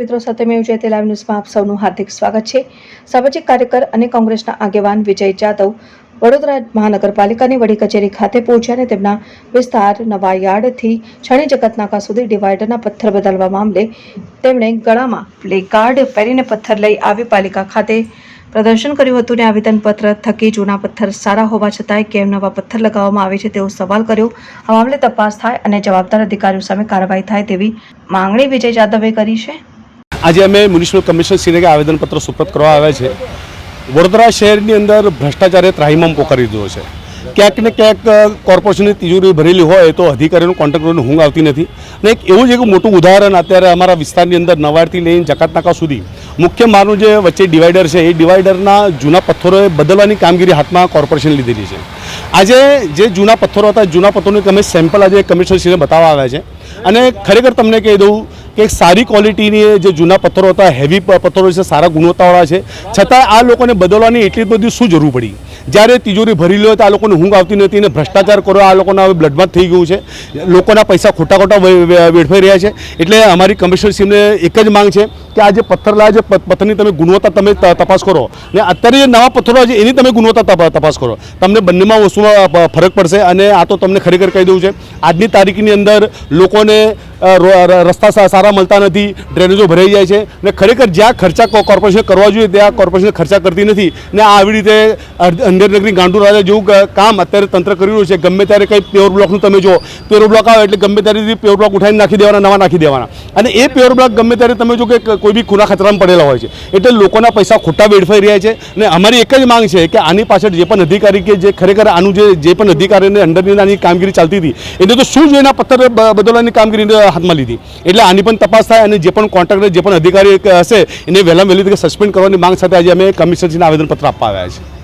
મિત્રો સાથે મેં યોજાતી લાઈવ ન્યૂઝમાં આપ સૌનું હાર્દિક સ્વાગત છે। સામાજિક કાર્યકર અને કોંગ્રેસના આગેવાન વિજય જાદવ વડોદરા મહાનગરપાલિકાની વડી કચેરી ખાતે પહોંચ્યા અને તેમના વિસ્તાર નવાયાર્ડથી છણી જગતનાકા સુધી ડિવાઈડરના પથ્થર બદલવા મામલે તેમણે ગળામાં પ્લેકાર્ડ પહેરીને પથ્થર લઈ આવી પાલિકા ખાતે પ્રદર્શન કર્યું હતું અને આવેદનપત્ર થકી જૂના પથ્થર સારા હોવા છતાંય કેમ નવા પથ્થર લગાવવામાં આવે છે તેવો સવાલ કર્યો। આ મામલે તપાસ થાય અને જવાબદાર અધિકારીઓ સામે કાર્યવાહી થાય તેવી માંગણી વિજય જાદવે કરી છે। આજે અમે મ્યુનિસિપલ કમિશનરશ્રીને આવેદનપત્ર સુપ્રત કરવા આવ્યા છે। વડોદરા શહેરની અંદર ભ્રષ્ટાચારે ત્રાહિમામ પોકારી દીધો છે। ક્યાંક ને ક્યાંક કોર્પોરેશનની તિજોરી ભરેલી હોય તો અધિકારીઓનું કોન્ટ્રાક્ટરોને ઊંઘ આવતી નથી અને એક એવું જ એક મોટું ઉદાહરણ અત્યારે અમારા વિસ્તારની અંદર નવાડથી લઈને જકાતનાકા સુધી મુખ્ય માર્ગનું જે વચ્ચે ડિવાઈડર છે એ ડિવાઈડરના જૂના પથ્થરોએ બદલવાની કામગીરી હાથમાં કોર્પોરેશન લીધેલી છે। આજે જે જૂના પથ્થરો હતા જૂના પથ્થરોની તમે સેમ્પલ આજે કમિશનરશ્રીને બતાવવા આવ્યા છે અને ખરેખર તમને કહી દઉં કે એક સારી ક્વોલિટીની જે જૂના પથ્થરો હતા હેવી પથ્થરો છે સારા ગુણવત્તાવાળા છે છતાં આ લોકોને બદલવાની એટલી બધી શું જરૂર પડી? જ્યારે તિજોરી ભરેલી હોય તો આ લોકોને ઊંઘ આવતી નથી અને ભ્રષ્ટાચાર કરો આ લોકોના હવે બ્લડમાં થઈ ગયું છે। લોકોના પૈસા ખોટા વેડફાઈ રહ્યા છે। એટલે અમારી કમિશનરશ્રીને એક જ માંગ છે કે આ જે પથ્થર લાવે છે પથ્થરની તમે ગુણવત્તા તમે તપાસ કરો અને અત્યારે જે નવા પથ્થરો છે એની તમે ગુણવત્તા તપાસ કરો। તમને બંનેમાં વસ્તુમાં ફરક પડશે અને આ તો તમને ખરેખર કહી દઉં છે આજની તારીખની અંદર લોકોને રસ્તા સારા મળતા નથી, ડ્રેનેજો ભરાઈ જાય છે અને ખરેખર જ્યાં ખર્ચા કોર્પોરેશન કરવા જોઈએ ત્યાં કોર્પોરેશન ખર્ચા કરતી નથી ને આવી રીતે અંધેરનગરી ગાંડુ રાજા જેવું કામ અત્યારે તંત્ર કરી રહ્યું છે। ગમે ત્યારે કંઈ પ્યોર બ્લોકનું તમે જો પ્યોર બ્લોક આવે એટલે ગમે ત્યારે પ્યોર બ્લોક ઉઠાવીને નાખી દેવાના, નવા નાખી દેવાના અને એ પ્યોર બ્લોક ગમે ત્યારે તમે જો કે કોઈ બી ખૂના ખતરામાં પડેલા હોય છે એટલે લોકોના પૈસા ખોટા વેડફાઈ રહ્યા છે। અને અમારી એક જ માંગ છે કે આની પાછળ જે પણ અધિકારી કે જે ખરેખર આનું જે પણ અધિકારીને અંડરની આની કામગીરી ચાલતી હતી એટલે તો શું જોઈને પથ્થર બદલવાની કામગીરી હાથમાં લીધી એટલે આની પણ તપાસ થાય અને જે પણ કોન્ટ્રાક્ટર જે પણ અધિકારી હશે એને વહેલામાં વહેલી તકે સસ્પેન્ડ કરવાની માંગ સાથે આજે અમે કમિશનરશ્રીને આવેદનપત્ર આપવા આવ્યા છે।